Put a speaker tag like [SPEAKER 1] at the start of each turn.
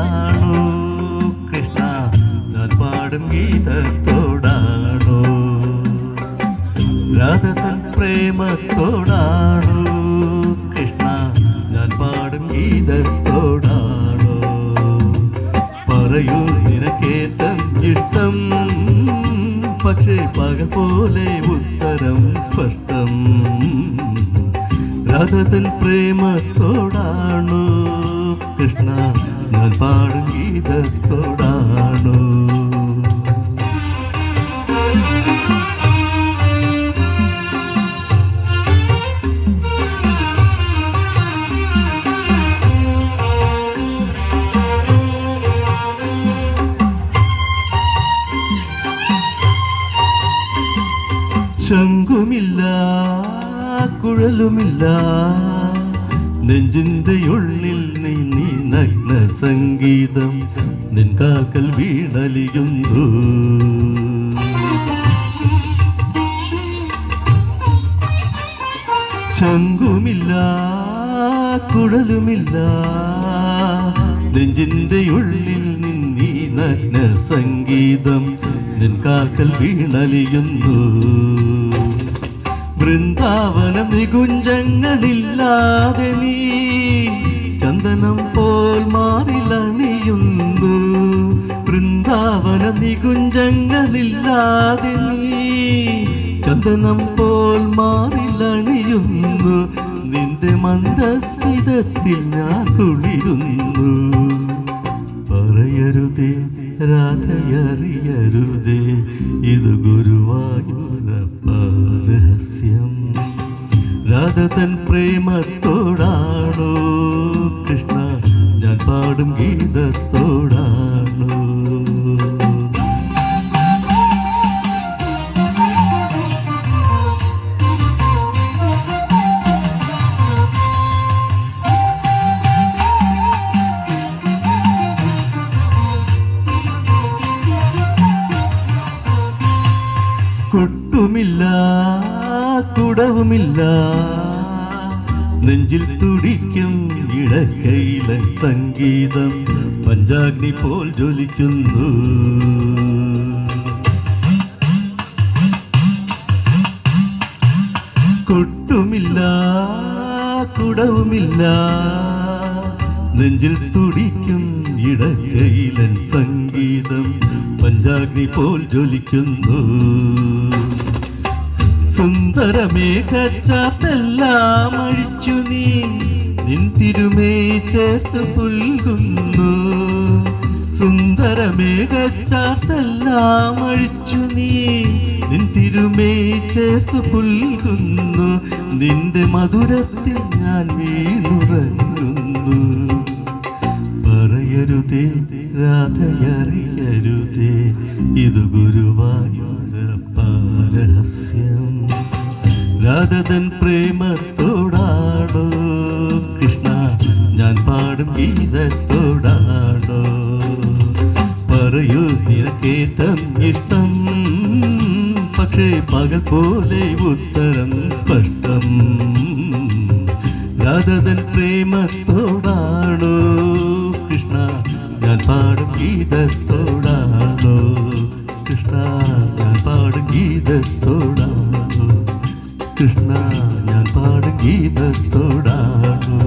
[SPEAKER 1] പ്രേമത്തോടാണോ കൃഷ്ണ ഞാൻ പാടും ഗീതത്തോടാണോ രാധതൻ പ്രേമത്തോടാണോ കൃഷ്ണ ഞാൻ പാടും ഗീതത്തോടാണോ പറയൂ നിനക്കേറ്റം ഇഷ്ടം പക്ഷേ പകൽ പോലെ ഉത്തരം സ്പഷ്ടം രാധതൻ പ്രേമത്തോടാണോ കൃഷ്ണ ഞാൻ പാടും ഗീതത്തോടാണോ ശംഖുമില്ല കുഴലുമില്ല നെഞ്ചിന്റെ ഉള്ളിൽ നീ നഗ്ന സംഗീതം നിൻ കാക്കൽ വീണലിയുന്നു ശംഖുമില്ല കുഴലുമില്ല നെഞ്ചിന്റെ ഉള്ളിൽ നീ നഗ്ന സംഗീതം നിൻ കാക്കൽ വീണലിയുന്നു വൃന്ദാവന നികുഞ്ചങ്ങളില്ലാതെ നീ ചന്ദനം പോൽ മാറിലണിയുന്നു വൃന്ദാവന നികുഞ്ചങ്ങളില്ലാതെ നീ ചന്ദനം പോൽ മാറിലണിയുന്നു നിന്റെ മന്ദസ്മിതത്തിൽ ഞാൻ കുളിരുന്നു പറയരുതേ രാധയറിയരുതേ ഇത് ഗുരുവായൂരപ്പ രഹസ്യം രാധതൻ പ്രേമത്തോടാണോ കൃഷ്ണ ഞാൻ പാടും ഗീതത്തോടാണോ കൊട്ടുമില്ല കുടവുമില്ല നെഞ്ചിൽ തുടിക്കും ഇടക്കൈലൻ സംഗീതം പഞ്ചാഗ്നി പോൽ ജ്വലിക്കുന്നു കൊട്ടുമില്ല കുടവുമില്ല നെഞ്ചിൽ തുടിക്കും ഇടക്കൈലൻ സംഗീതം പഞ്ചാഗ്നി പോൽ ജ്വലിക്കുന്നു സുന്ദരമേഘച്ചാർത്തെല്ലാം അഴിച്ചു നീ നിൻ തിരുമേ ചേർത്ത് പുൽകുന്നു സുന്ദരമേഘച്ചാർത്തെല്ലാം അഴിച്ചു നീ നിൻ തിരുമേ ചേർത്ത് പുൽകുന്നു നിന്റെ മധുരത്തിൽ ഞാൻ വീണുറങ്ങുന്നു പറയരുതേ രാധയറിയരുതേ ഇത് ഗുരുവായൂരപ്പ രഹസ്യം രാധതൻ പ്രേമത്തോടാണോ കൃഷ്ണ ഞാൻ പാടും ഗീതത്തോടാണോ പറയൂ നിനക്കേറ്റം ഇഷ്ടം പക്ഷേ പകൽ പോലെ ഉത്തരം സ്പഷ്ടം രാധതൻ പ്രേമത്തോടാണോ കൃഷ്ണ ഞാൻ പാടും ഗീതത്തോടാണോ കൃഷ്ണ ഞാൻ പാടും ഗീതത്തോടാണോ കൃഷ്ണ ഞാൻ പാടും ഗീതത്തോടാണോ